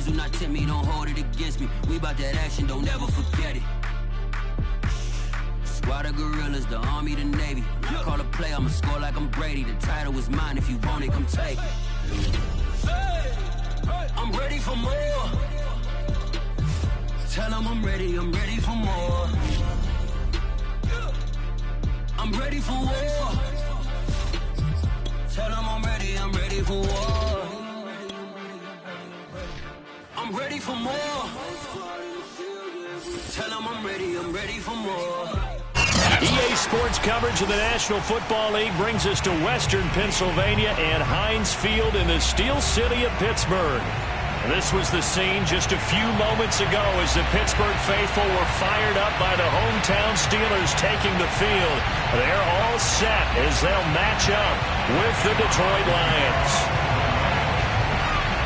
do not tempt me, don't hold it against me. We bout that action, don't ever forget it. Squad of gorillas, the army, the navy. When I call a play, I'ma score like I'm Brady. The title is mine, if you want it, come take it. I'm ready for more. Tell them I'm ready for more. I'm ready for war. Tell them I'm ready for war. I'm ready for more. Tell them I'm ready for more. EA Sports coverage of the National Football League brings us to Western Pennsylvania and Heinz Field in the Steel City of Pittsburgh. This was the scene just a few moments ago as the Pittsburgh faithful were fired up by the hometown Steelers taking the field. They're all set as they'll match up with the Detroit Lions.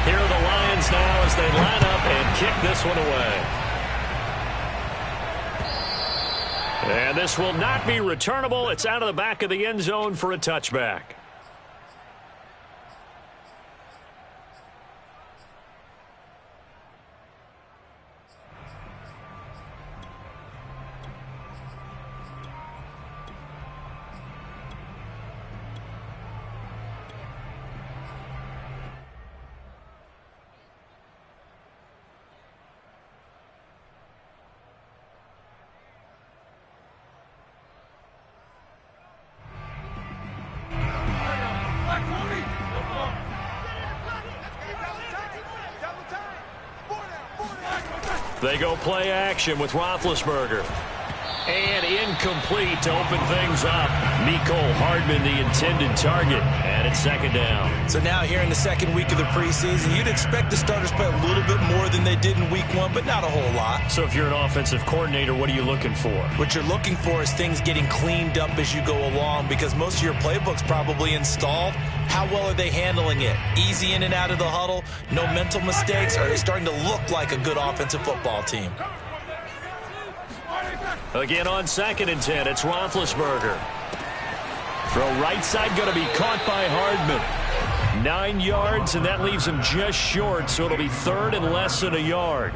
Here are the Lions now as they line up and kick this one away. And this will not be returnable. It's out of the back of the end zone for a touchback. They go play action with Roethlisberger. And incomplete to open things up. Mecole Hardman, the intended target. And it's second down. So now here in the second week of the preseason, you'd expect the starters to play a little bit more than they did in week one, but not a whole lot. So if you're an offensive coordinator, what are you looking for? What you're looking for is things getting cleaned up as you go along, because most of your playbook's probably installed. How well are they handling it? Easy in and out of the huddle? No mental mistakes? Are they starting to look like a good offensive football team? Again on 2nd and 10, it's Roethlisberger. Throw right side, going to be caught by Hardman. 9 yards, and that leaves him just short, so it'll be third and less than a yard.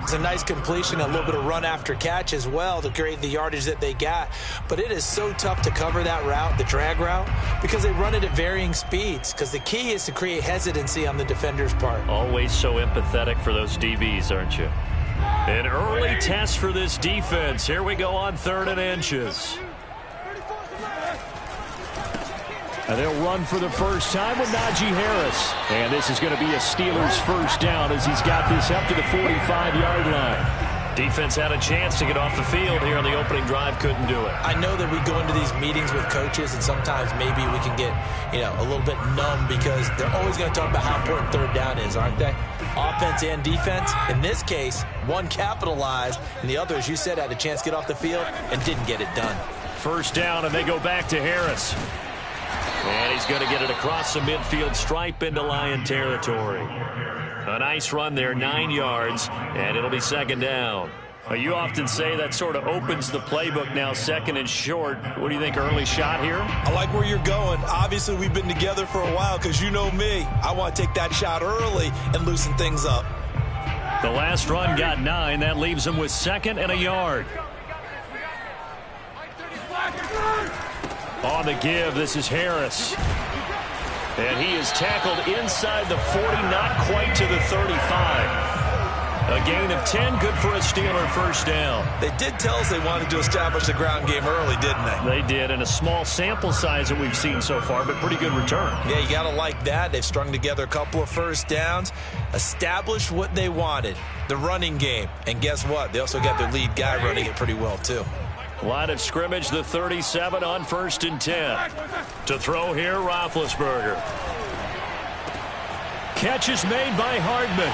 It's a nice completion, a little bit of run after catch as well to create the yardage that they got. But it is so tough to cover that route, the drag route, because they run it at varying speeds. Because the key is to create hesitancy on the defender's part. Always so empathetic for those DBs, aren't you? An early test for this defense. Here we go on 3rd and inches. And they'll run for the first time with Najee Harris. And this is going to be a Steelers first down as he's got this up to the 45-yard line. Defense had a chance to get off the field here on the opening drive, couldn't do it. I know that we go into these meetings with coaches, and sometimes maybe we can get, a little bit numb because they're always going to talk about how important third down is, aren't they? Offense and defense. In this case, one capitalized, and the other, as you said, had a chance to get off the field and didn't get it done. First down, and they go back to Harris. And he's going to get it across the midfield stripe into Lion territory. A nice run there, 9 yards, and it'll be second down. You often say that sort of opens the playbook now, 2nd and short. What do you think, early shot here? I like where you're going. Obviously, we've been together for a while because you know me. I want to take that shot early and loosen things up. The last run got 9. That leaves him with 2nd and a yard. On the give, this is Harris. And he is tackled inside the 40, not quite to the 35. A gain of 10, good for a Steeler first down. They did tell us they wanted to establish the ground game early, didn't they? They did, and a small sample size that we've seen so far, but pretty good return. Yeah, you got to like that. They've strung together a couple of first downs, established what they wanted, the running game. And guess what? They also got their lead guy running it pretty well, too. Line of scrimmage, the 37 on 1st and 10. To throw here, Roethlisberger. Catch is made by Hardman.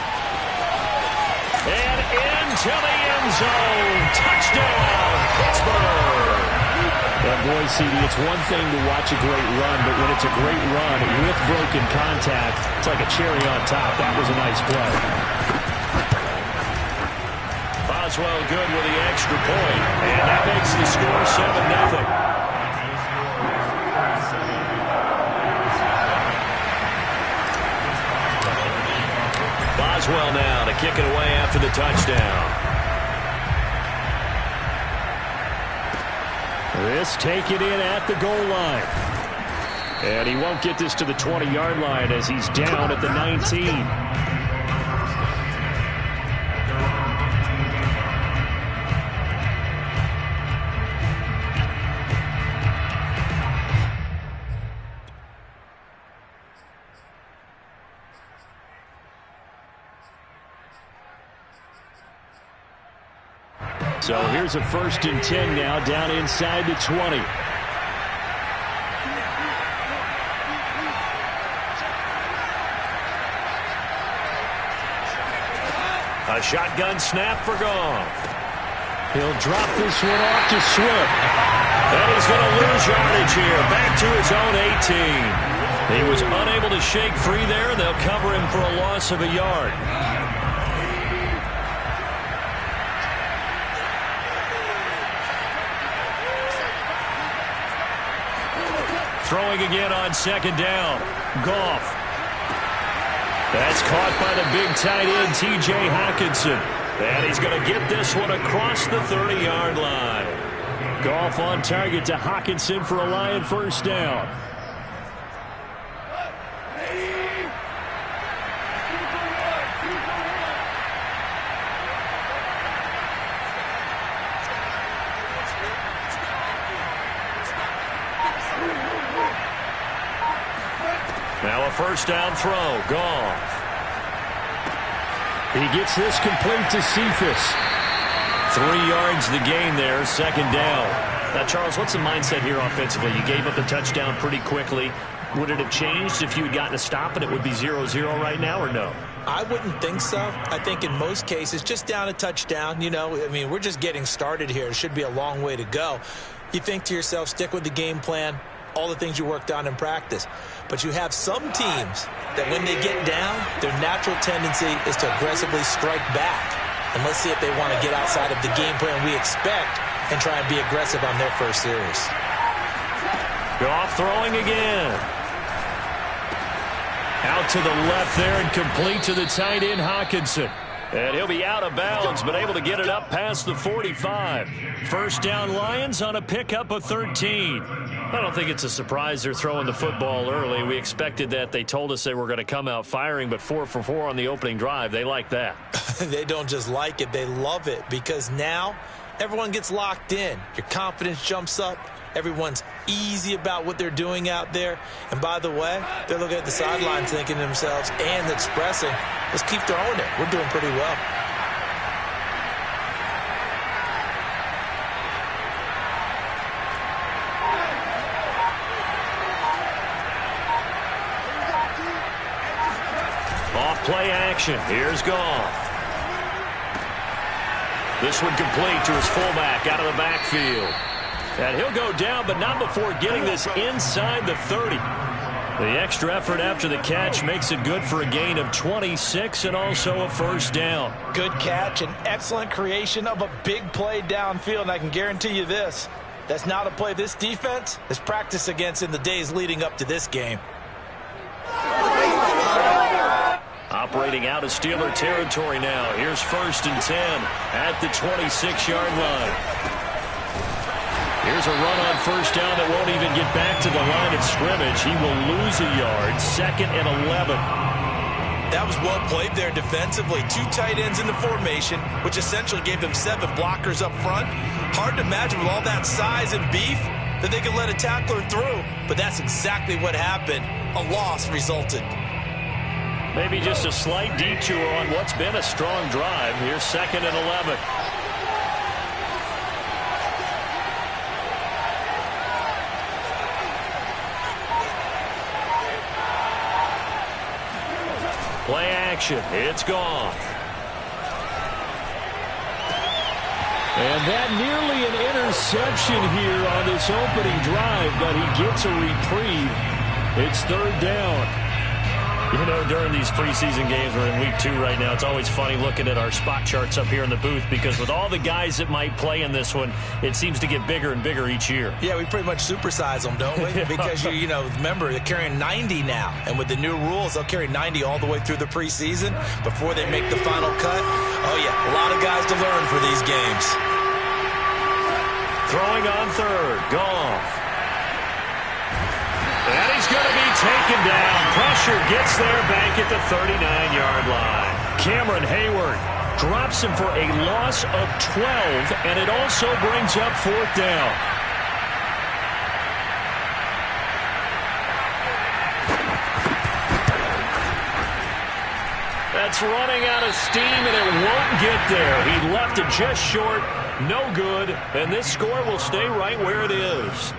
And into the end zone. Touchdown, Pittsburgh. And boy, CD, it's one thing to watch a great run, but when it's a great run with broken contact, it's like a cherry on top. That was a nice play. Boswell good with the extra point, and that makes the score 7-0. well now to kick it away after the touchdown. This taken in at the goal line. And he won't get this to the 20-yard line as he's down at the 19. So here's a 1st and 10 now down inside the 20. A shotgun snap for Goff. He'll drop this one off to Swift. And he's going to lose yardage here. Back to his own 18. He was unable to shake free there. They'll cover him for a loss of a yard. Throwing again on 2nd down. Goff. That's caught by the big tight end, T.J. Hockenson. And he's going to get this one across the 30-yard line. Goff on target to Hockenson for a Lion 1st down. Now a 1st down throw. Goff. He gets this complete to Cephas. 3 yards the gain there, 2nd down. Now, Charles, what's the mindset here offensively? You gave up the touchdown pretty quickly. Would it have changed if you had gotten a stop and it would be 0-0 right now, or no? I wouldn't think so. I think in most cases, just down a touchdown, you know, I mean, we're just getting started here. It should be a long way to go. You think to yourself, stick with the game plan, all the things you worked on in practice. But you have some teams that when they get down, their natural tendency is to aggressively strike back. And let's see if they want to get outside of the game plan we expect and try and be aggressive on their first series. Goff throwing again. Out to the left there and complete to the tight end, Hockenson. And he'll be out of bounds, but able to get it up past the 45. 1st down Lions on a pickup of 13. I don't think it's a surprise they're throwing the football early. We expected that. They told us they were going to come out firing, but 4 for 4 on the opening drive. They like that. They don't just like it. They love it because now everyone gets locked in. Your confidence jumps up. Everyone's easy about what they're doing out there. And by the way, they're looking at the sidelines thinking to themselves and expressing, let's keep throwing it. We're doing pretty well. Off play action. Here's Goff. This one complete to his fullback out of the backfield. And he'll go down, but not before getting this inside the 30. The extra effort after the catch makes it good for a gain of 26 and also a 1st down. Good catch and excellent creation of a big play downfield. And I can guarantee you this, that's not a play this defense has practiced against in the days leading up to this game. Operating out of Steeler territory now. Here's 1st and 10 at the 26-yard line. Here's a run on 1st down that won't even get back to the line of scrimmage. He will lose a yard. 2nd and 11. That was well played there defensively. 2 tight ends in the formation, which essentially gave them 7 blockers up front. Hard to imagine with all that size and beef that they could let a tackler through. But that's exactly what happened. A loss resulted. Maybe just a slight detour on what's been a strong drive. Here's 2nd and 11. Play action. It's Goff. And that nearly an interception here on this opening drive, but he gets a reprieve. It's 3rd down. You know, during these preseason games, we're in week 2 right now, it's always funny looking at our spot charts up here in the booth because with all the guys that might play in this one, it seems to get bigger and bigger each year. Yeah, we pretty much supersize them, don't we? Because, you know, remember, they're carrying 90 now. And with the new rules, they'll carry 90 all the way through the preseason before they make the final cut. Oh, yeah, a lot of guys to learn for these games. Throwing on third, Goff. And he's going to be taken down. Pressure gets there back at the 39-yard line. Cameron Hayward drops him for a loss of 12, and it also brings up 4th down. That's running out of steam, and it won't get there. He left it just short, no good, and this score will stay right where it is.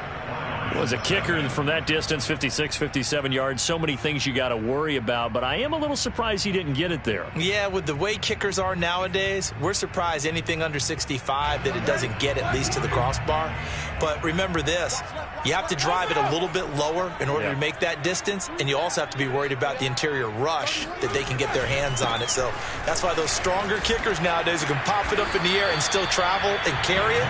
Was a kicker from that distance, 56, 57 yards. So many things you got to worry about, but I am a little surprised he didn't get it there. Yeah, with the way kickers are nowadays, we're surprised anything under 65 that it doesn't get at least to the crossbar. But remember this, you have to drive it a little bit lower in order to make that distance, and you also have to be worried about the interior rush that they can get their hands on it. So that's why those stronger kickers nowadays who can pop it up in the air and still travel and carry it,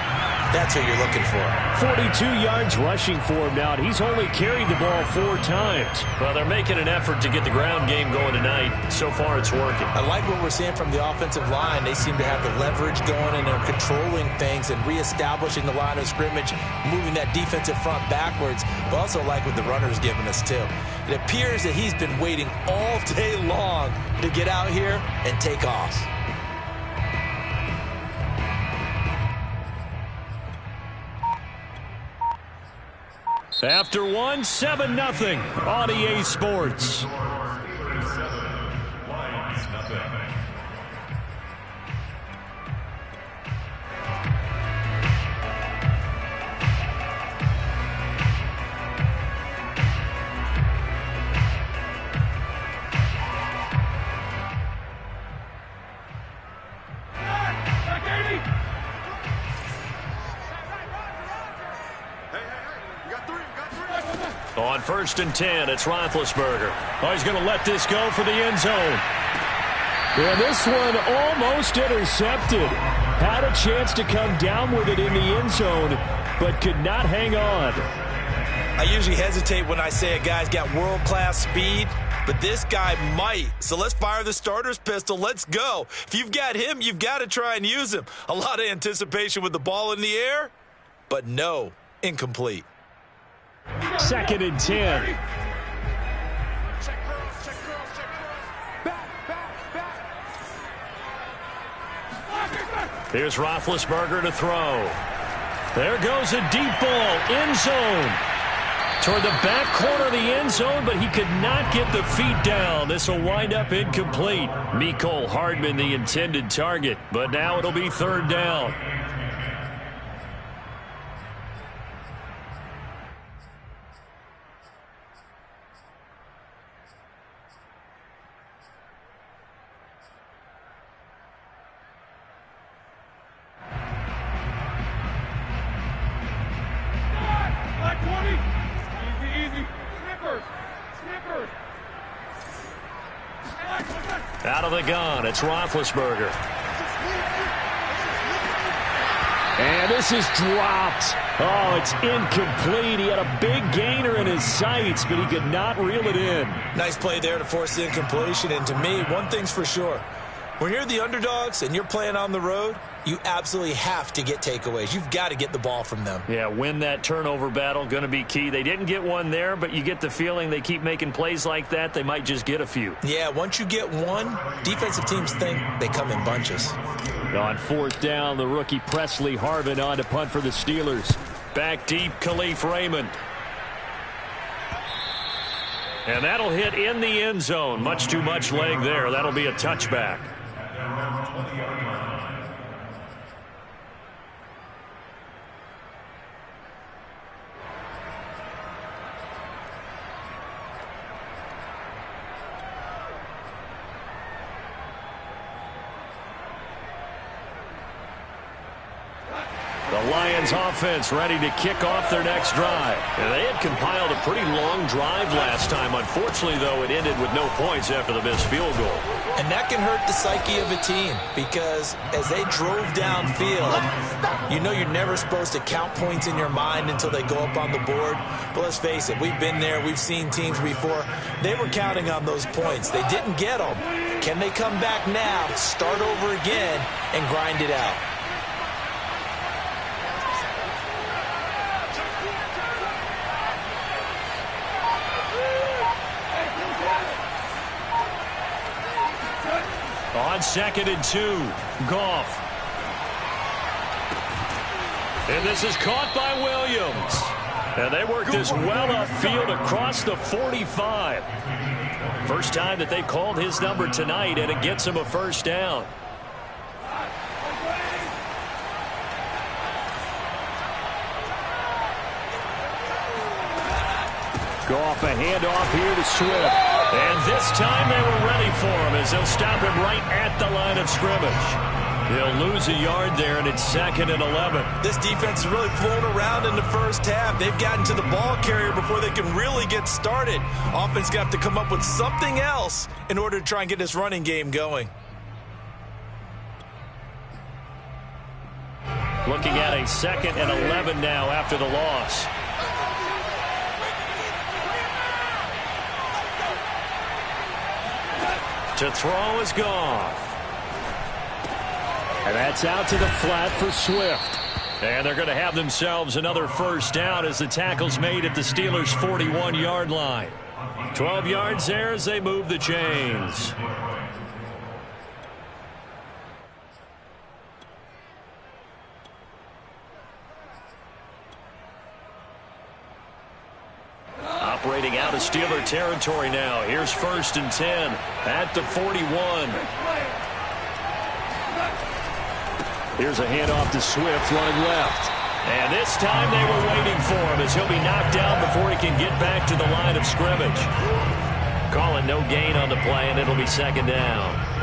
that's what you're looking for. 42 yards rushing for him now, and he's only carried the ball 4 times. Well, they're making an effort to get the ground game going tonight. So far, it's working. I like what we're seeing from the offensive line. They seem to have the leverage going, and they're controlling things and reestablishing the line of scrimmage, moving that defensive front backwards, but also like what the runner's giving us, too. It appears that he's been waiting all day long to get out here and take off. After 1, 7-0 on EA Sports. On 1st and 10, it's Roethlisberger. Oh, he's going to let this go for the end zone. And this one almost intercepted. Had a chance to come down with it in the end zone, but could not hang on. I usually hesitate when I say a guy's got world-class speed, but this guy might. So let's fire the starter's pistol. Let's go. If you've got him, you've got to try and use him. A lot of anticipation with the ball in the air, but no, incomplete. 2nd and 10. Here's Roethlisberger to throw. There goes a deep ball, end zone. Toward the back corner of the end zone, but he could not get the feet down. This will wind up incomplete. Mecole Hardman, the intended target, but now it'll be 3rd down. Out of the gun, it's Roethlisberger. And this is dropped. Oh, it's incomplete. He had a big gainer in his sights, but he could not reel it in. Nice play there to force the incompletion. And to me, one thing's for sure. When you're the underdogs and you're playing on the road, you absolutely have to get takeaways. You've got to get the ball from them. Yeah, win that turnover battle, going to be key. They didn't get one there, but you get the feeling they keep making plays like that, they might just get a few. Yeah, once you get one, defensive teams think they come in bunches. On 4th down, the rookie Presley Harvin on to punt for the Steelers. Back deep, Khalif Raymond. And that'll hit in the end zone. Much too much leg there. That'll be a touchback. The Lions offense ready to kick off their next drive. And they had compiled a pretty long drive last time. Unfortunately, though, it ended with no points after the missed field goal. And that can hurt the psyche of a team because as they drove downfield, you know you're never supposed to count points in your mind until they go up on the board. But let's face it, we've been there. We've seen teams before. They were counting on those points. They didn't get them. Can they come back now, start over again, and grind it out? On 2nd and 2, Goff. And this is caught by Williams. And they worked this well upfield across the 45. First time that they called his number tonight, and it gets him a first down. Goff, a handoff here to Swift. And this time they were ready for him as they'll stop him right at the line of scrimmage. They'll lose a yard there, and it's 2nd and 11. This defense is really flown around in the first half. They've gotten to the ball carrier before they can really get started. Offense got to come up with something else in order to try and get this running game going. Looking at a 2nd and 11 now after the loss. To throw is Goff. And that's out to the flat for Swift. And they're going to have themselves another first down as the tackle's made at the Steelers' 41-yard line. 12 yards there as they move the chains. Operating out of Steeler territory now. Here's 1st and 10 at the 41. Here's a handoff to Swift running left. And this time they were waiting for him as he'll be knocked down before he can get back to the line of scrimmage. Calling no gain on the play, and it'll be 2nd down.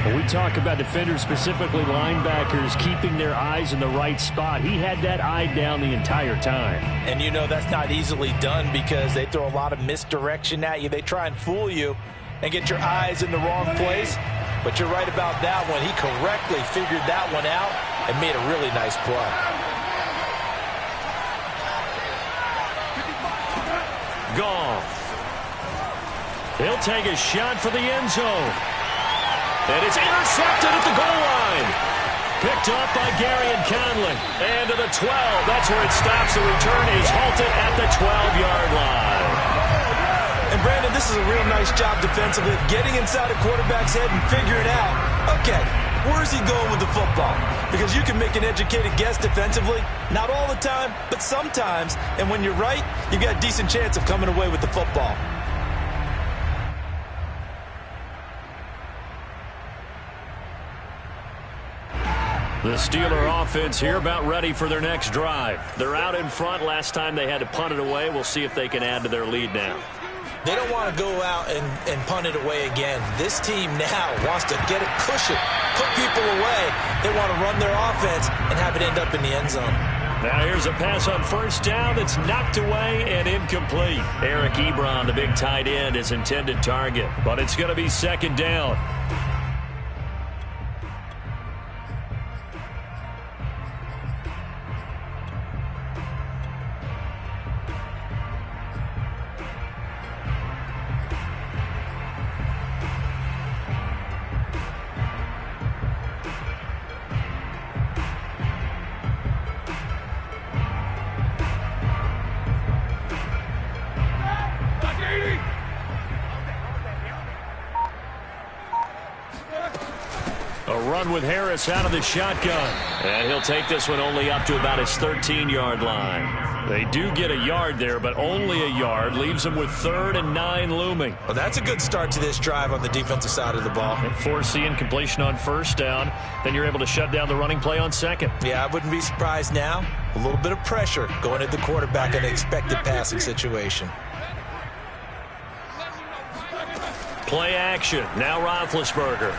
When we talk about defenders, specifically linebackers, keeping their eyes in the right spot, he had that eye down the entire time. And you know that's not easily done because they throw a lot of misdirection at you. They try and fool you and get your eyes in the wrong place. But you're right about that one. He correctly figured that one out and made a really nice play. Goff. He'll take a shot for the end zone. And it's intercepted at the goal line. Picked up by Gary and Conley. And to the 12. That's where it stops. The return is halted at the 12-yard line. And Brandon, this is a real nice job defensively of getting inside a quarterback's head and figuring out, okay, where's he going with the football? Because you can make an educated guess defensively. Not all the time, but sometimes. And when you're right, you got a decent chance of coming away with the football. The Steeler offense here about ready for their next drive. They're out in front. Last time they had to punt it away. We'll see if they can add to their lead now. They don't want to go out and punt it away again. This team now wants to get a cushion, put people away. They want to run their offense and have it end up in the end zone. Now here's a pass on first down that's knocked away and incomplete. Eric Ebron, the big tight end, is intended target. But it's going to be 2nd down. Run with Harris out of the shotgun. And he'll take this one only up to about his 13-yard line. They do get a yard there, but only a yard. Leaves them with 3rd and 9 looming. Well, that's a good start to this drive on the defensive side of the ball. Forcing completion on first down. Then you're able to shut down the running play on 2nd. Yeah, I wouldn't be surprised now. A little bit of pressure going at the quarterback in an expected passing situation. Play action. Now Roethlisberger.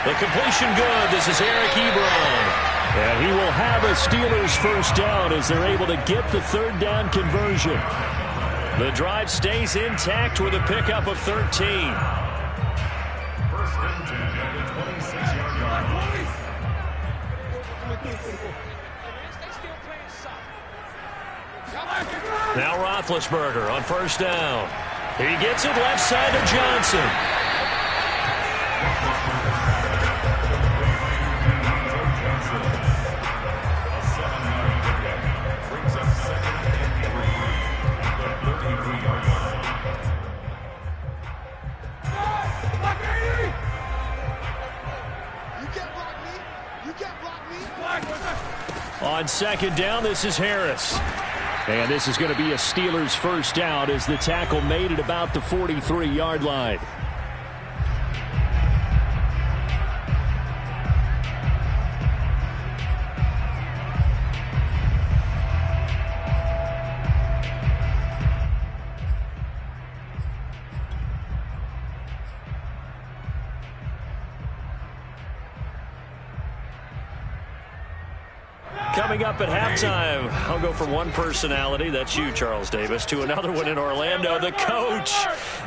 The completion good. This is Eric Ebron. And he will have a Steelers first down as they're able to get the third down conversion. The drive stays intact with a pickup of 13. First and 10 at the 26-yard line. Now Roethlisberger on first down. He gets it left side to Johnson. On second down, this is Harris. And this is going to be a Steelers first down as the tackle made it about the 43-yard line. Coming up at halftime, I'll go from one personality, that's you, Charles Davis, to another one in Orlando, the coach.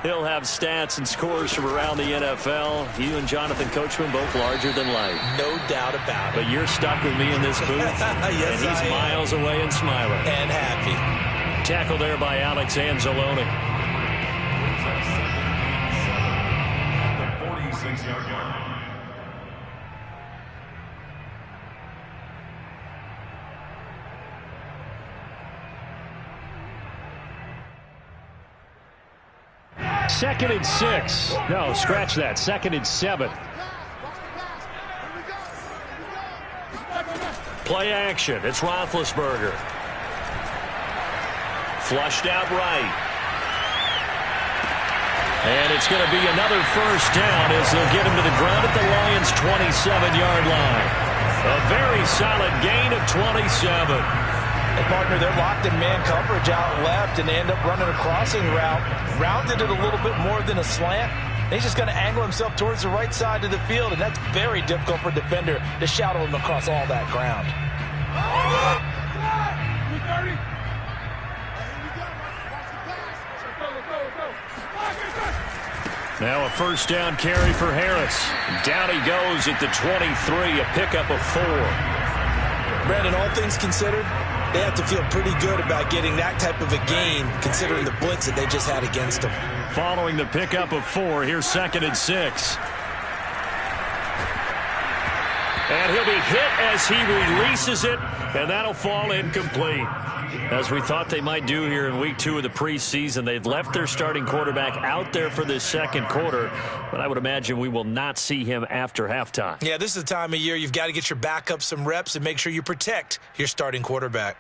He'll have stats and scores from around the NFL. You and Jonathan Coachman both larger than life. No doubt about it. But you're stuck with me in this booth. Yes, and he's miles away and smiling. And happy. Tackle there by Alex Anzalone. The 46-yard line. Second and 6. No, scratch that. Second and 7. Play action. It's Roethlisberger. Flushed out right. And it's going to be another first down as they'll get him to the ground at the Lions' 27-yard line. A very solid gain of 27. Hey, partner, they're locked in man coverage out left, and they end up running a crossing route. Rounded it a little bit more than a slant. He's just going to angle himself towards the right side of the field, and that's very difficult for a defender to shadow him across all that ground. Now a first down carry for Harris. Down he goes at the 23, a pickup of 4. Brandon, all things considered, they have to feel pretty good about getting that type of a gain, considering the blitz that they just had against them. Following the pickup of 4, here's second and 6. And he'll be hit as he releases it, and that'll fall incomplete. As we thought they might do here in week 2 of the preseason, they've left their starting quarterback out there for this second quarter, but I would imagine we will not see him after halftime. Yeah, this is the time of year you've got to get your backup some reps and make sure you protect your starting quarterback.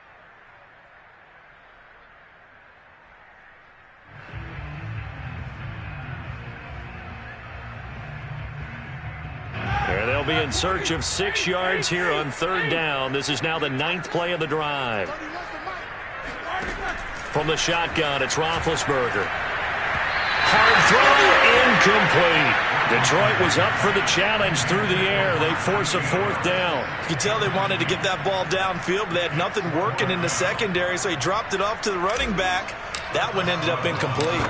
They'll be in search of 6 yards here on third down. This is now the 9th play of the drive. From the shotgun, it's Roethlisberger. Hard throw, incomplete. Detroit was up for the challenge through the air. They force a 4th down. You can tell they wanted to get that ball downfield, but they had nothing working in the secondary, so he dropped it off to the running back. That one ended up incomplete.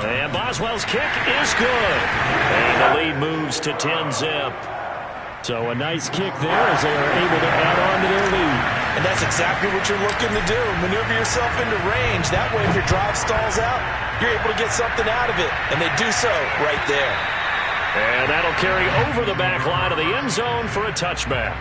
And Boswell's kick is good. And the lead moves to 10-zip. So a nice kick there as they are able to add on to their lead. And that's exactly what you're looking to do. Maneuver yourself into range. That way, if your drive stalls out, you're able to get something out of it. And they do so right there. And that'll carry over the back line of the end zone for a touchback.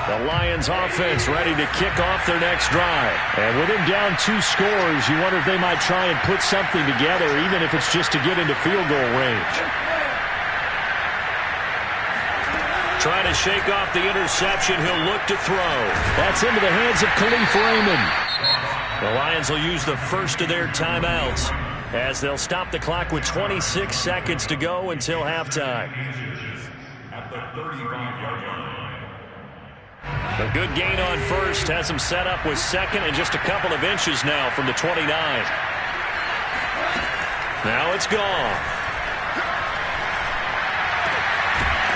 The Lions offense ready to kick off their next drive. And with him down 2 scores, you wonder if they might try and put something together, even if it's just to get into field goal range. Trying to shake off the interception. He'll look to throw. That's into the hands of Khalif Raymond. The Lions will use the first of their timeouts as they'll stop the clock with 26 seconds to go until halftime. At the 35-yard line. A good gain on first. Has him set up with second and just a couple of inches now from the 29. Now it's gone.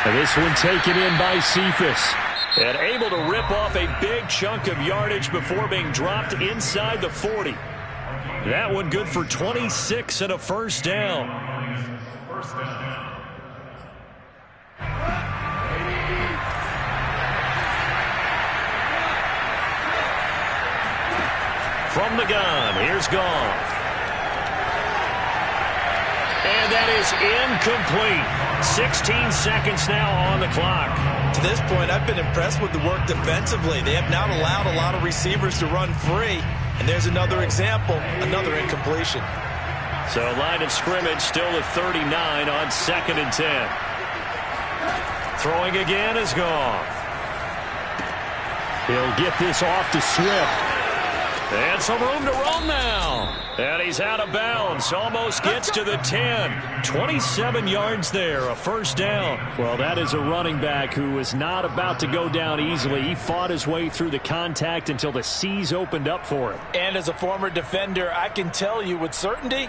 And this one taken in by Cephas. And able to rip off a big chunk of yardage before being dropped inside the 40. That one good for 26 and a first down. From the gun, here's Goff. And that is incomplete. 16 seconds now on the clock. To this point, I've been impressed with the work defensively. They have not allowed a lot of receivers to run free. And there's another example, another incompletion. So line of scrimmage still at 39 on 2nd and 10. Throwing again is Goff. He'll get this off to Swift. And some room to roam now. And he's out of bounds. Almost gets to the 10. 27 yards there, a first down. Well, that is a running back who is not about to go down easily. He fought his way through the contact until the seas opened up for him. And as a former defender, I can tell you with certainty,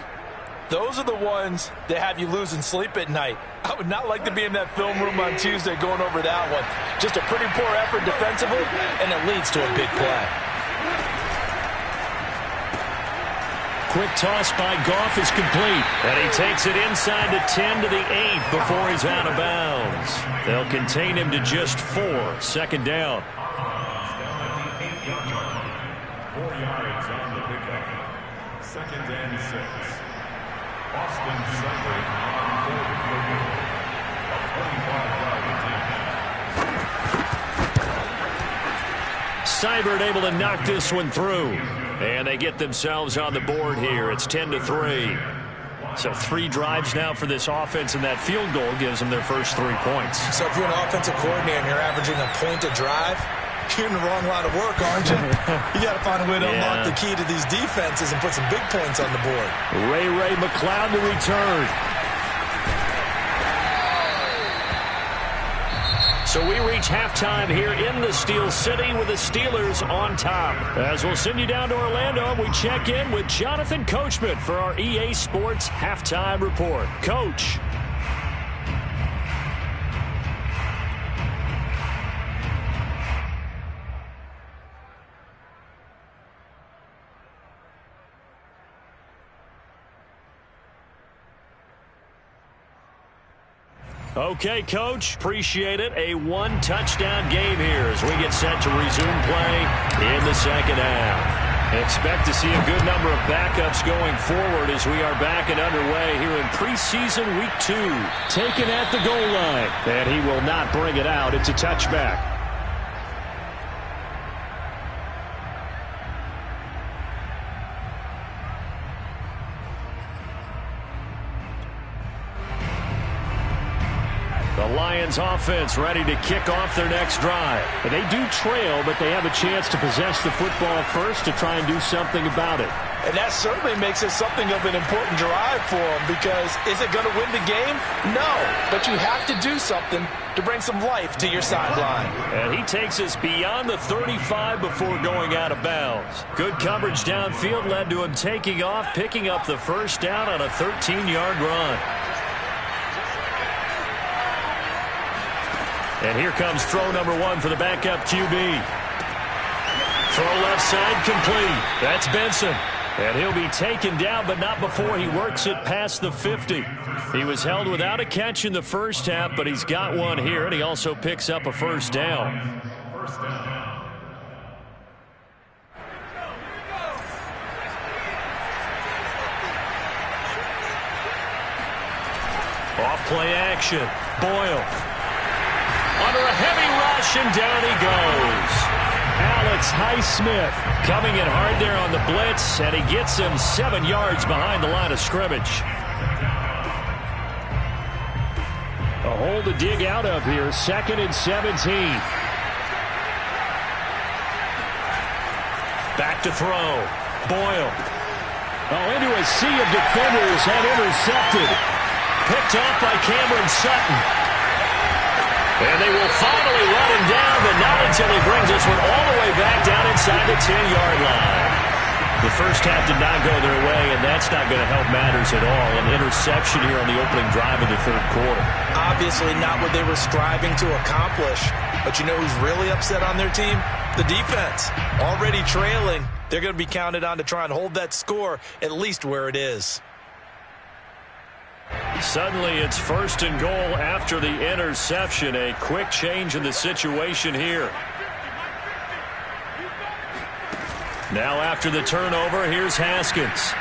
those are the ones that have you losing sleep at night. I would not like to be in that film room on Tuesday going over that one. Just a pretty poor effort defensively, and it leads to a big play. Quick toss by Goff is complete. And he takes it inside the 10 to the 8 before he's out of bounds. They'll contain him to just 4. 2nd down. 4 yards on the pickup. 2nd and 6. Austin Seibert on 4th field goal. A 25-yard attempt. Seibert able to knock this one through. And they get themselves on the board here. It's 10-3. So 3 drives now for this offense, and that field goal gives them their first 3 points. So if you're an offensive coordinator and you're averaging a point a drive, you're in the wrong line of work, aren't you? You got to find a way to unlock the key to these defenses and put some big points on the board. Ray McCloud to return. So we reach halftime here in the Steel City with the Steelers on top. As we'll send you down to Orlando, we check in with Jonathan Coachman for our EA Sports Halftime Report. Coach. Okay, Coach, appreciate it. A 1-touchdown game here as we get set to resume play in the 2nd half. Expect to see a good number of backups going forward as we are back and underway here in preseason week 2. Taken at the goal line, and he will not bring it out. It's a touchback. The Lions offense ready to kick off their next drive. They do trail, but they have a chance to possess the football first to try and do something about it. And that certainly makes it something of an important drive for them, because is it going to win the game? No, but you have to do something to bring some life to your sideline. And he takes us beyond the 35 before going out of bounds. Good coverage downfield led to him taking off, picking up the first down on a 13-yard run. And here comes throw number 1 for the backup QB. Throw left side complete. That's Benson. And he'll be taken down, but not before he works it past the 50. He was held without a catch in the first half, but he's got one here, and he also picks up a first down. Off play action. Boyle. Under a heavy rush, and down he goes. Alex Highsmith coming in hard there on the blitz, and he gets him 7 yards behind the line of scrimmage. A hole to dig out of here. 2nd and 17. Back to throw. Boyle. Into a sea of defenders and intercepted. Picked off by Cameron Sutton. And they will finally run him down, but not until he brings us this one all the way back down inside the 10-yard line. The first half did not go their way, and that's not going to help matters at all. An interception here on the opening drive of the third quarter. Obviously not what they were striving to accomplish. But you know who's really upset on their team? The defense. Already trailing. They're going to be counted on to try and hold that score at least where it is. Suddenly it's 1st and goal after the interception. A quick change in the situation here. Now after the turnover, here's Haskins.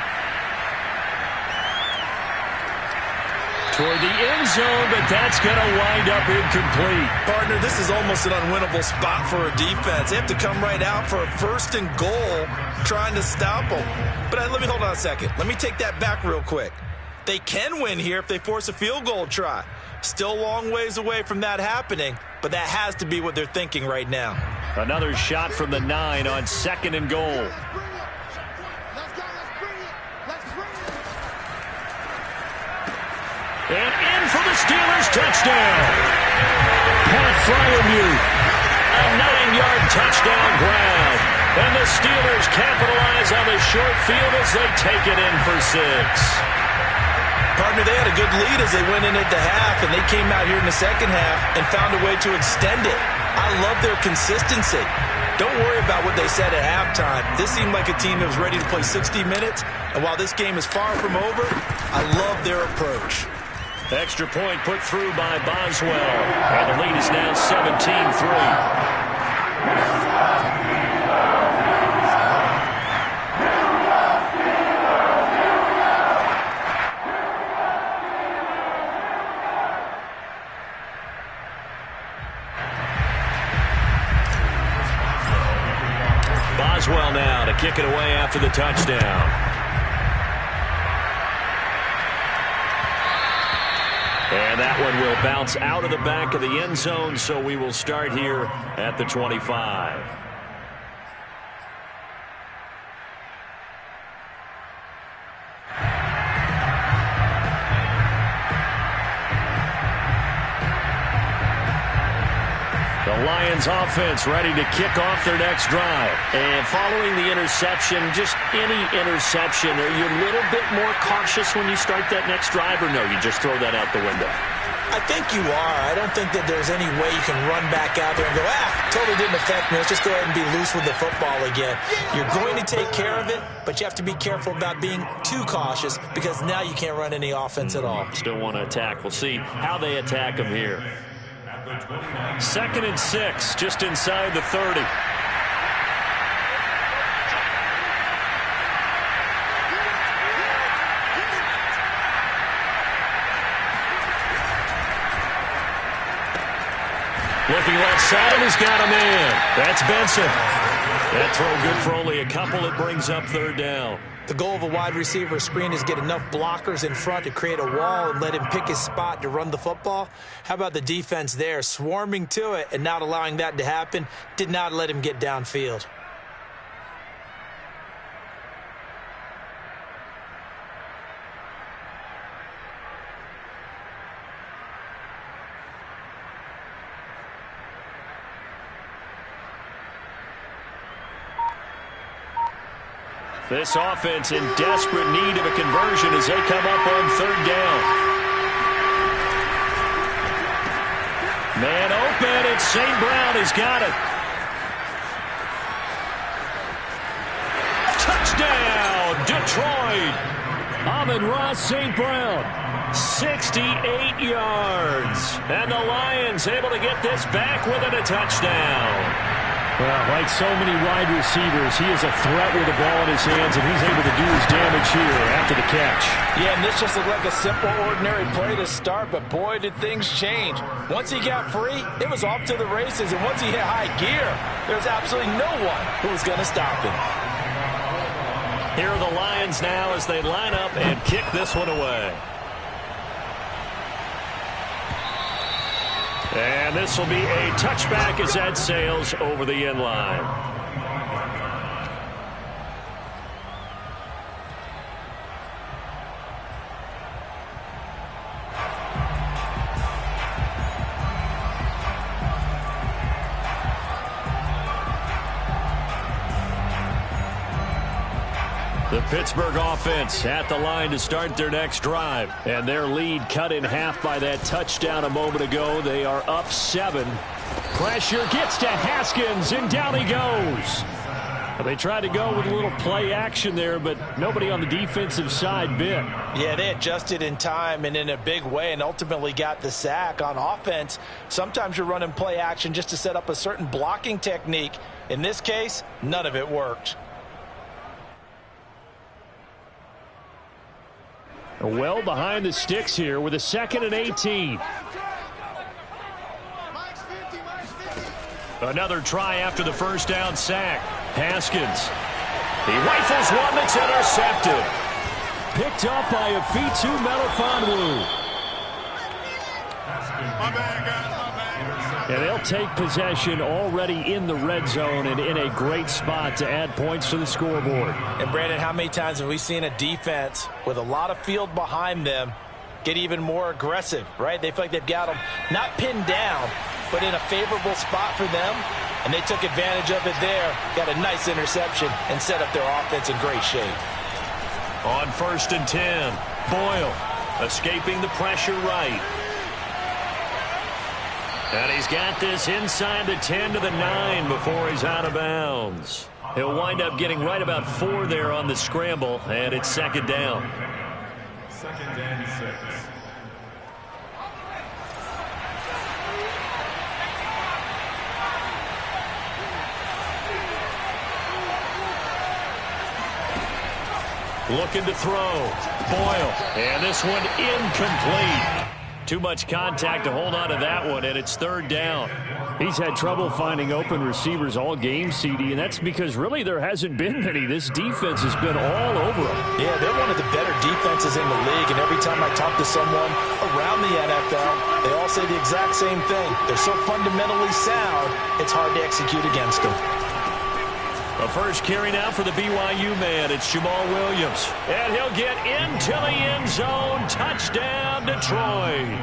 Toward the end zone, but that's going to wind up incomplete. Partner, this is almost an unwinnable spot for a defense. They have to come right out for a 1st and goal trying to stop them. But let me hold on a second. Let me take that back real quick. They can win here if they force a field goal try. Still a long ways away from that happening, but that has to be what they're thinking right now. Another shot from the 9 on 2nd and goal. And in for the Steelers, touchdown. Pat Fryermuth, a 9-yard touchdown grab. And the Steelers capitalize on the short field as they take it in for 6. Partner, they had a good lead as they went in at the half, and they came out here in the second half and found a way to extend it. I love their consistency. Don't worry about what they said at halftime. This seemed like a team that was ready to play 60 minutes, and while this game is far from over, I love their approach. Extra point put through by Boswell, and the lead is now 17-3. Boswell now to kick it away after the touchdown. And that one will bounce out of the back of the end zone, so we will start here at the 25. The Lions offense ready to kick off their next drive. And following the interception, just any interception, are you a little bit more cautious when you start that next drive, or no, you just throw that out the window? I think you are. I don't think that there's any way you can run back out there and go, totally didn't affect me. Let's just go ahead and be loose with the football again. You're going to take care of it, but you have to be careful about being too cautious because now you can't run any offense at all. Still want to attack. We'll see how they attack them here. 2nd and 6, just inside the 30. Looking left side, and he's got him in. That's Benson. That throw good for only a couple. It brings up 3rd down. The goal of a wide receiver screen is get enough blockers in front to create a wall and let him pick his spot to run the football. How about the defense there, swarming to it and not allowing that to happen? Did not let him get downfield. This offense in desperate need of a conversion as they come up on 3rd down. Man open, it's St. Brown. He's got it. Touchdown, Detroit. Amon-Ra St. Brown, 68 yards. And the Lions able to get this back within a touchdown. Well, like so many wide receivers, he is a threat with the ball in his hands, and he's able to do his damage here after the catch. Yeah, and this just looked like a simple, ordinary play to start, but boy, did things change. Once he got free, it was off to the races, and once he hit high gear, there's absolutely no one who was going to stop him. Here are the Lions now as they line up and kick this one away. And this will be a touchback as that sails over the end line. The Pittsburgh offense at the line to start their next drive. And their lead cut in half by that touchdown a moment ago. They are up 7. Pressure gets to Haskins, and down he goes. They tried to go with a little play action there, but nobody on the defensive side bit. Yeah, they adjusted in time and in a big way and ultimately got the sack. On offense, sometimes you're running play action just to set up a certain blocking technique. In this case, none of it worked. Well behind the sticks here with a 2nd and 18. Another try after the first down sack. Haskins. He rifles one that's intercepted. Picked up by Afitu Melifonwu. And they'll take possession already in the red zone and in a great spot to add points to the scoreboard. And Brandon, how many times have we seen a defense with a lot of field behind them get even more aggressive, right? They feel like they've got them not pinned down, but in a favorable spot for them, and they took advantage of it there, got a nice interception, and set up their offense in great shape. On 1st and 10, Boyle escaping the pressure right. And he's got this inside the 10 to the 9 before he's out of bounds. He'll wind up getting right about 4 there on the scramble, and it's 2nd down. 2nd and 6. Looking to throw. Boyle. And this one incomplete. Too much contact to hold on to that one, and it's 3rd down. He's had trouble finding open receivers all game, CD, and that's because really there hasn't been many. This defense has been all over them. Yeah, they're one of the better defenses in the league, and every time I talk to someone around the NFL, they all say the exact same thing. They're so fundamentally sound, it's hard to execute against them. The first carry now for the BYU man. It's Jamal Williams. And he'll get into the end zone. Touchdown, Detroit.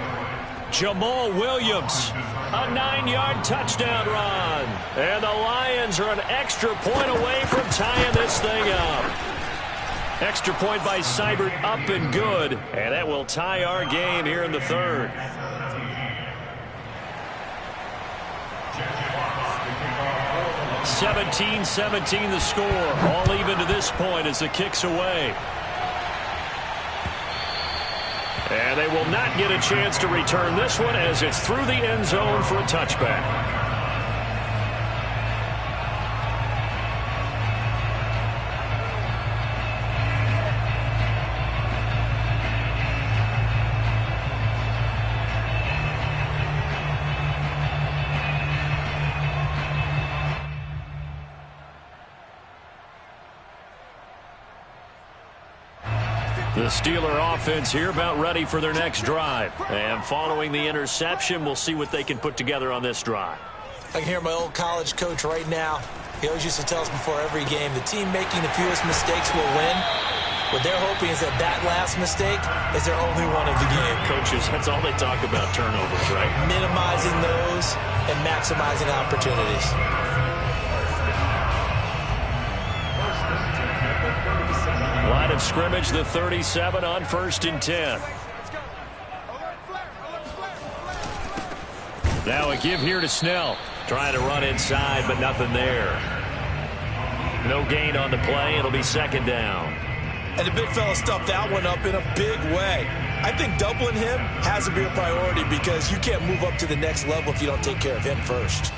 Jamal Williams, a 9-yard touchdown run. And the Lions are an extra point away from tying this thing up. Extra point by Seibert, up and good. And that will tie our game here in the 3rd. 17-17 the score. All even to this point as the kick's away. And they will not get a chance to return this one as it's through the end zone for a touchback. The Steeler offense here about ready for their next drive. And following the interception, we'll see what they can put together on this drive. I can hear my old college coach right now. He always used to tell us before every game, the team making the fewest mistakes will win. What they're hoping is that that last mistake is their only one of the game. Coaches, that's all they talk about, turnovers, right? Minimizing those and maximizing opportunities. Line of scrimmage, the 37 on 1st and 10. Now a give here to Snell. Trying to run inside, but nothing there. No gain on the play. It'll be 2nd down. And the big fella stuffed that one up in a big way. I think doubling him has to be a priority because you can't move up to the next level if you don't take care of him first.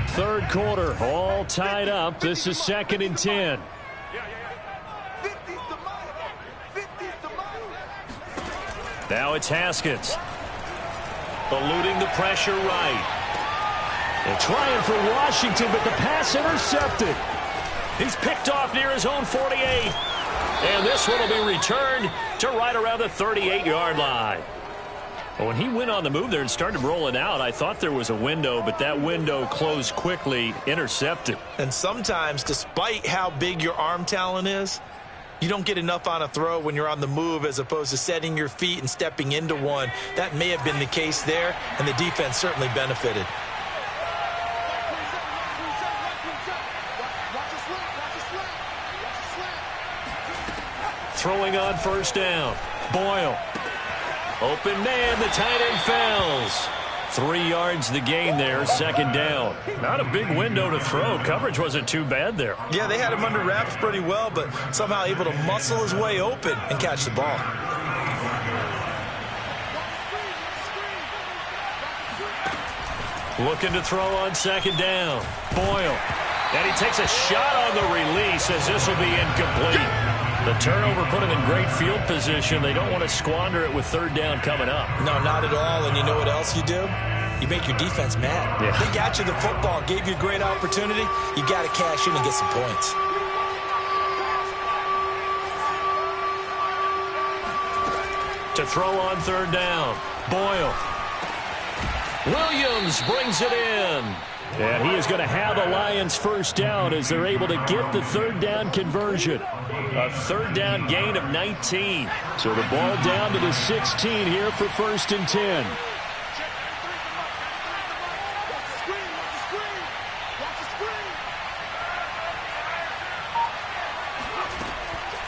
Third quarter, all tied up. This is 2nd and 10. Now it's Haskins. Eluding the pressure right. They're trying for Washington, but the pass intercepted. He's picked off near his own 48. And this one will be returned to right around the 38-yard line. When he went on the move there and started rolling out, I thought there was a window, but that window closed quickly, intercepted. And sometimes, despite how big your arm talent is, You don't get enough on a throw when you're on the move as opposed to setting your feet and stepping into one. That may have been the case there, and the defense certainly benefited. Throwing on first down. Boyle. Open man, the tight end falls. 3 yards the gain there, second down. Not a big window to throw. Coverage wasn't too bad there. Yeah, they had him under wraps pretty well, but somehow able to muscle his way open and catch the ball. Looking to throw on second down. Boyle. And he takes a shot on the release as this will be incomplete. The turnover put him in great field position. They don't want to squander it with third down coming up. No, not at all. And you know what else you do? You make your defense mad. Yeah. They got you the football, gave you a great opportunity. You got to cash in and get some points. To throw on third down. Boyle. Williams brings it in. And he is going to have the Lions first down as they're able to get the third down conversion. A third down gain of 19. So the ball down to the 16 here for 1st and 10.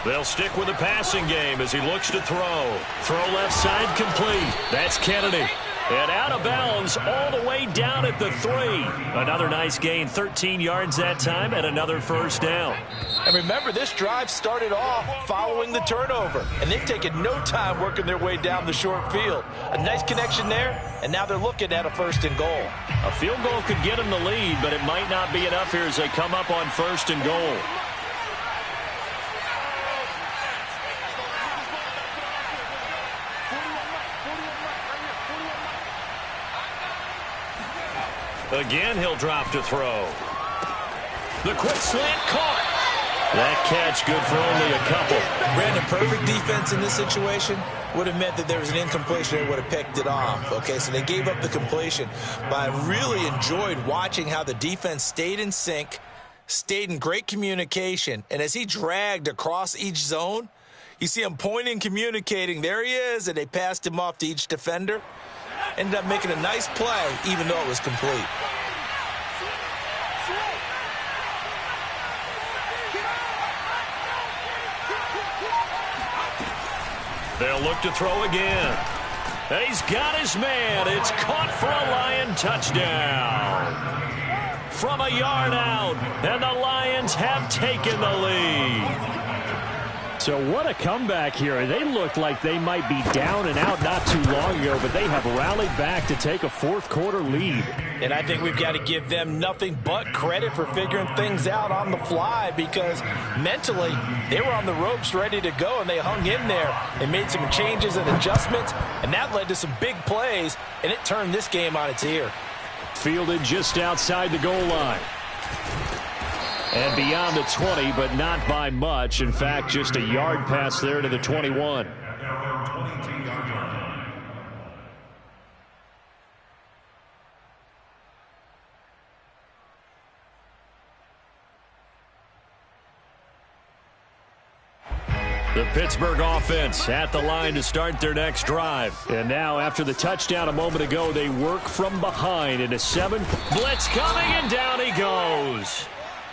They'll stick with the passing game as he looks to throw. Throw left side complete. That's Kennedy. And out of bounds all the way down at the 3. Another nice gain, 13 yards that time, and another first down. And remember, this drive started off following the turnover. And they've taken no time working their way down the short field. A nice connection there, and now they're looking at a 1st and goal. A field goal could get them the lead, but it might not be enough here as they come up on 1st and goal. Again, he'll drop to throw. The quick slant caught. That catch good for only a couple. Brandon, perfect defense in this situation would have meant that there was an incompletion. They would have picked it off. Okay, so they gave up the completion. But I really enjoyed watching how the defense stayed in sync, stayed in great communication. And as he dragged across each zone, you see him pointing, communicating. There he is, and they passed him off to each defender. Ended up making a nice play, even though it was complete. They'll look to throw again. And he's got his man. It's caught for a Lion touchdown. From a yard out, and the Lions have taken the lead. So what a comeback here. They looked like they might be down and out not too long ago, but they have rallied back to take a 4th quarter lead. And I think we've got to give them nothing but credit for figuring things out on the fly, because mentally they were on the ropes ready to go, and they hung in there and made some changes and adjustments, and that led to some big plays, and it turned this game on its ear. Fielded just outside the goal line. And beyond the 20, but not by much. In fact, just a yard pass there to the 21. The Pittsburgh offense at the line to start their next drive. And now, after the touchdown a moment ago, they work from behind in a 7. Blitz coming, and down he goes.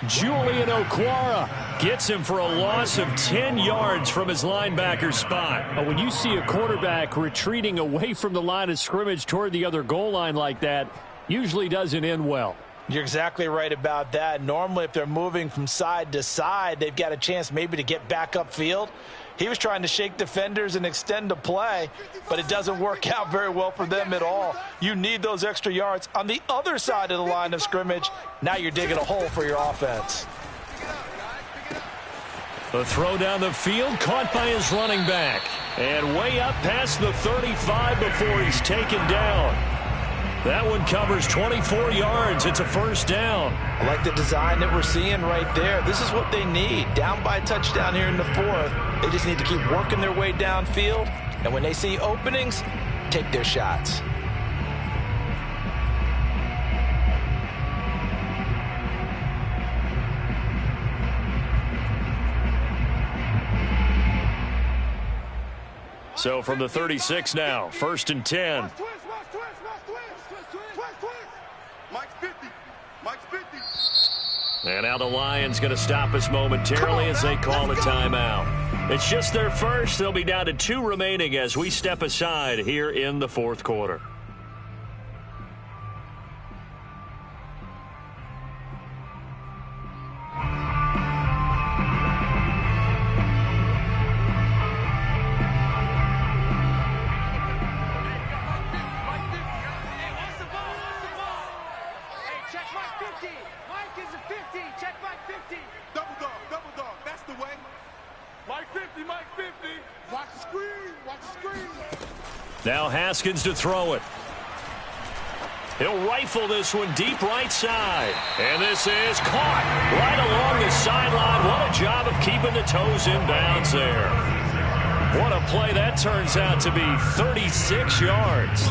Julian Okwara gets him for a loss of 10 yards from his linebacker spot. When you see a quarterback retreating away from the line of scrimmage toward the other goal line like that, usually doesn't end well. You're exactly right about that. Normally, if they're moving from side to side, they've got a chance maybe to get back upfield. He was trying to shake defenders and extend the play, but it doesn't work out very well for them at all. You need those extra yards on the other side of the line of scrimmage. Now you're digging a hole for your offense. The throw down the field, caught by his running back. And way up past the 35 before he's taken down. That one covers 24 yards. It's a first down. I like the design that we're seeing right there. This is what they need. Down by a touchdown here in the 4th. They just need to keep working their way downfield. And when they see openings, take their shots. So from the 36 now, 1st and 10. And now the Lions going to stop us momentarily as they call a timeout. It's just their first. They'll be down to 2 remaining as we step aside here in the 4th quarter. Now Haskins to throw it. He'll rifle this one deep right side. And this is caught right along the sideline. What a job of keeping the toes in bounds there. What a play that turns out to be, 36 yards.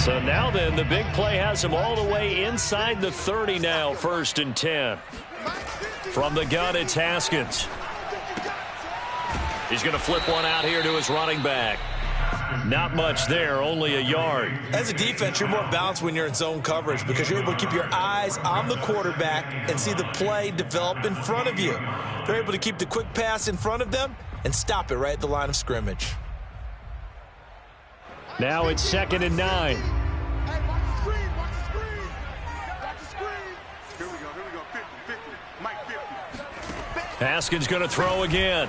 So now then, the big play has him all the way inside the 30 now, 1st and 10. From the gun, it's Haskins. He's going to flip one out here to his running back. Not much there, only a yard. As a defense, you're more balanced when you're in zone coverage because you're able to keep your eyes on the quarterback and see the play develop in front of you. They're able to keep the quick pass in front of them and stop it right at the line of scrimmage. Now it's 2nd and 9. Haskins going to throw again.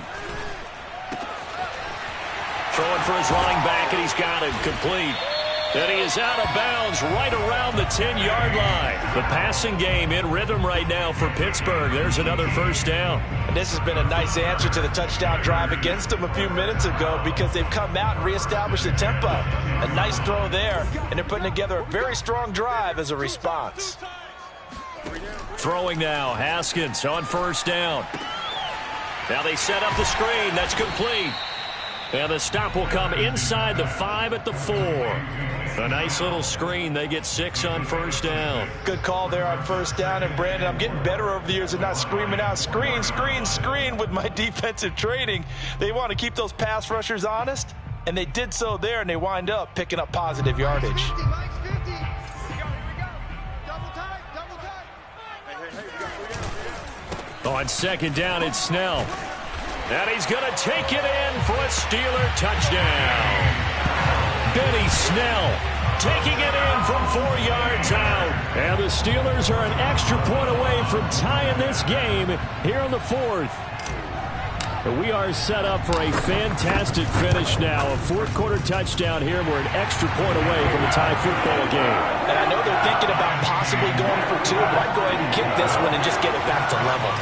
Throwing for his running back, and he's got it complete. And he is out of bounds right around the 10-yard line. The passing game in rhythm right now for Pittsburgh. There's another 1st down. And this has been a nice answer to the touchdown drive against them a few minutes ago because they've come out and reestablished the tempo. A nice throw there, and they're putting together a very strong drive as a response. Throwing now, Haskins on 1st down. Now they set up the screen. That's complete. And the stop will come inside the 5 at the 4. A nice little screen. They get 6 on 1st down. Good call there on 1st down. And, Brandon, I'm getting better over the years at not screaming out, screen, screen, screen with my defensive training. They want to keep those pass rushers honest, and they did so there, and they wind up picking up positive yardage. On 2nd down, it's Snell. And he's going to take it in for a Steeler touchdown. Benny Snell taking it in from 4 yards out. And the Steelers are an extra point away from tying this game here in the 4th. We are set up for a fantastic finish now. A 4th quarter touchdown here. We're an extra point away from a tie football game. And I know they're thinking about possibly going for 2, but I'd go ahead and kick this one and just get it back to level.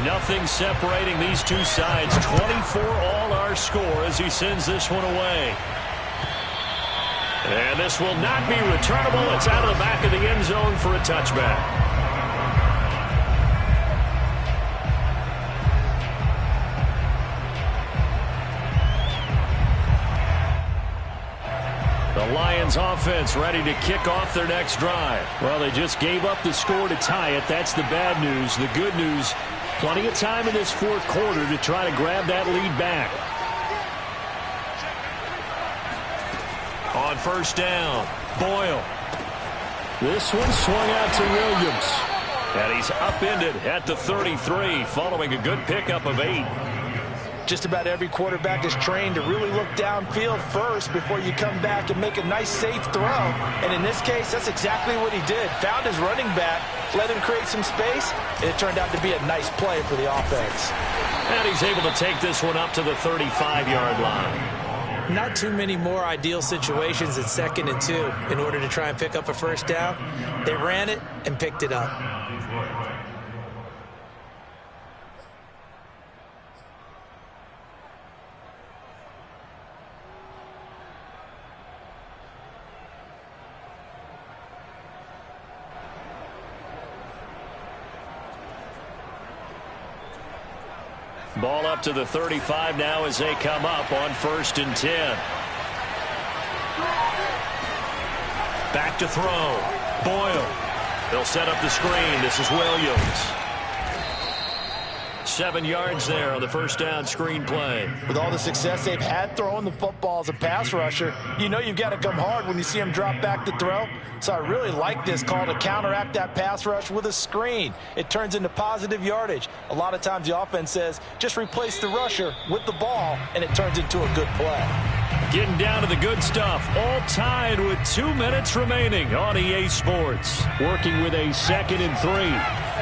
Nothing separating these two sides. 24 all our score as he sends this one away. And this will not be returnable. It's out of the back of the end zone for a touchback. The Lions offense ready to kick off their next drive. Well, they just gave up the score to tie it. That's the bad news. The good news, plenty of time in this 4th quarter to try to grab that lead back. On 1st down, Boyle. This one swung out to Williams. And he's upended at the 33 following a good pickup of 8. Just about every quarterback is trained to really look downfield first before you come back and make a nice, safe throw. And in this case, that's exactly what he did. Found his running back, let him create some space, and it turned out to be a nice play for the offense. And he's able to take this one up to the 35-yard line. Not too many more ideal situations at 2nd and 2 in order to try and pick up a 1st down. They ran it and picked it up. Ball up to the 35 now as they come up on 1st and 10. Back to throw. Boyle. They'll set up the screen. This is Williams. 7 yards there on the first down screen play. With all the success they've had throwing the football as a pass rusher, you know you've got to come hard when you see them drop back to throw. So I really like this call to counteract that pass rush with a screen. It turns into positive yardage. A lot of times the offense says, just replace the rusher with the ball, and it turns into a good play. Getting down to the good stuff. All tied with 2 minutes remaining on EA Sports. Working with a 2nd and 3.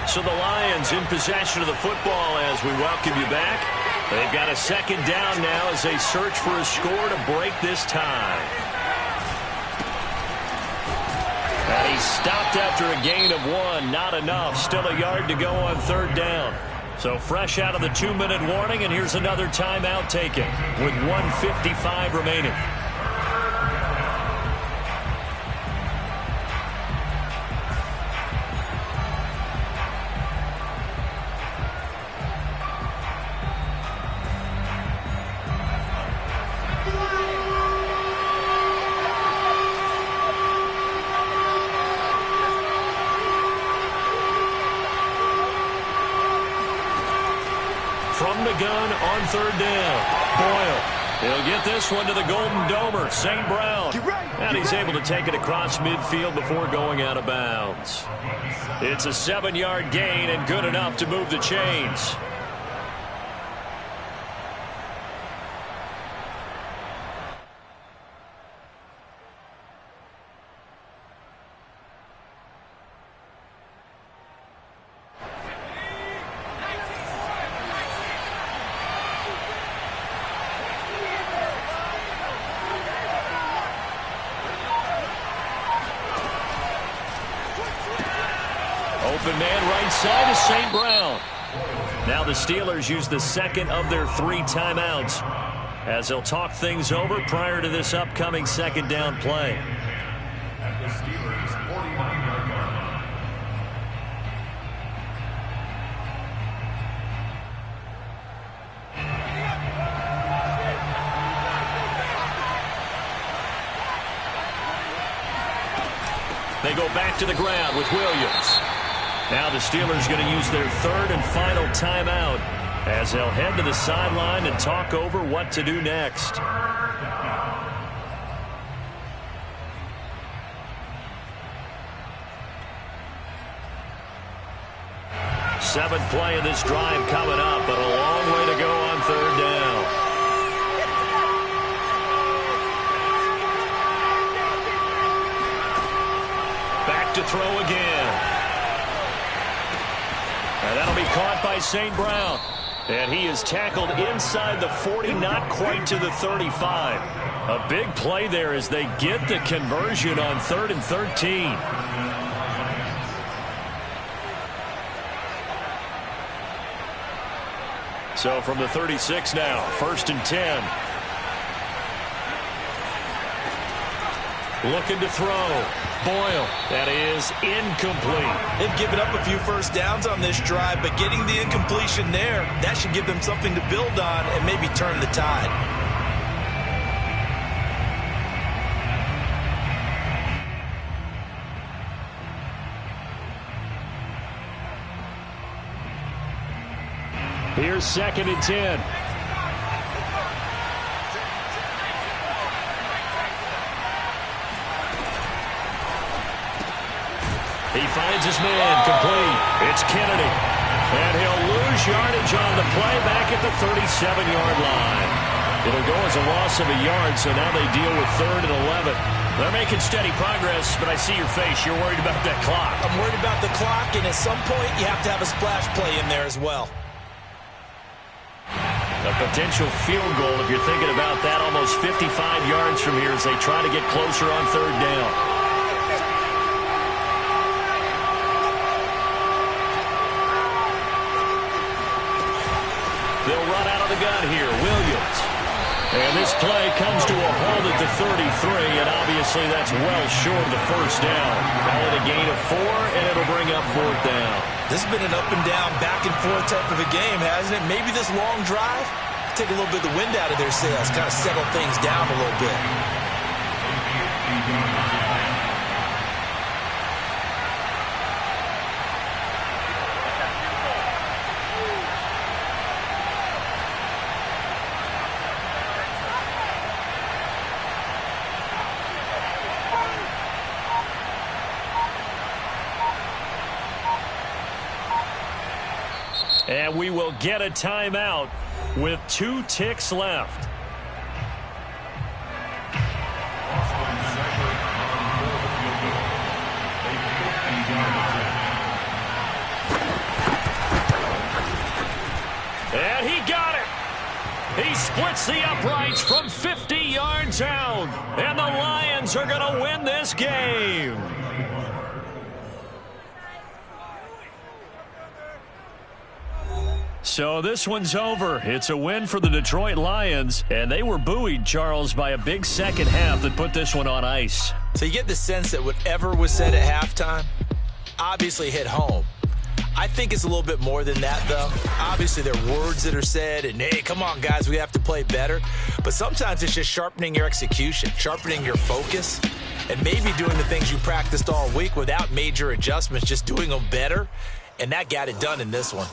So the Lions in possession of the football as we welcome you back. They've got a 2nd down now as they search for a score to break this tie. And he's stopped after a gain of 1. Not enough. Still a yard to go on 3rd down. So fresh out of the 2-minute warning, and here's another timeout taken with 1:55 remaining. From the gun on 3rd down. Boyle. He'll get this one to the Golden Domer, St. Brown. And he's able to take it across midfield before going out of bounds. It's a 7-yard gain and good enough to move the chains. Open man right side is St. Brown. Now the Steelers use the 2nd of their 3 timeouts as they'll talk things over prior to this upcoming 2nd down play. At the Steelers' 49-yard line. They go back to the ground with Williams. Now the Steelers going to use their 3rd and final timeout as they'll head to the sideline and talk over what to do next. 7th play of this drive coming up, but a long way to go on 3rd down. Back to throw again. And that'll be caught by St. Brown. And he is tackled inside the 40, not quite to the 35. A big play there as they get the conversion on 3rd and 13. So from the 36 now, 1st and 10. Looking to throw. Boyle. That is incomplete. They've given up a few first downs on this drive, but getting the incompletion there, that should give them something to build on and maybe turn the tide. Here's 2nd and 10. He finds his man, complete. It's Kennedy. And he'll lose yardage on the play back at the 37-yard line. It'll go as a loss of a yard, so now they deal with 3rd and 11. They're making steady progress, but I see your face. You're worried about that clock. I'm worried about the clock, and at some point you have to have a splash play in there as well. A potential field goal, if you're thinking about that, almost 55 yards from here as they try to get closer on 3rd down. They'll run out of the gun here. Williams. And this play comes to a halt at the 33, and obviously that's well short of the first down. Call it a gain of 4, and it'll bring up 4th down. This has been an up-and-down, back-and-forth type of a game, hasn't it? Maybe this long drive, take a little bit of the wind out of their sails, kind of settle things down a little bit. And we will get a timeout with 2 ticks left. And he got it. He splits the uprights from 50 yards out. And the Lions are going to win this game. So this one's over. It's a win for the Detroit Lions, and they were buoyed, Charles, by a big second half that put this one on ice. So you get the sense that whatever was said at halftime obviously hit home. I think it's a little bit more than that, though. Obviously, there are words that are said, and, hey, come on, guys, we have to play better. But sometimes it's just sharpening your execution, sharpening your focus, and maybe doing the things you practiced all week without major adjustments, just doing them better, and that got it done in this one.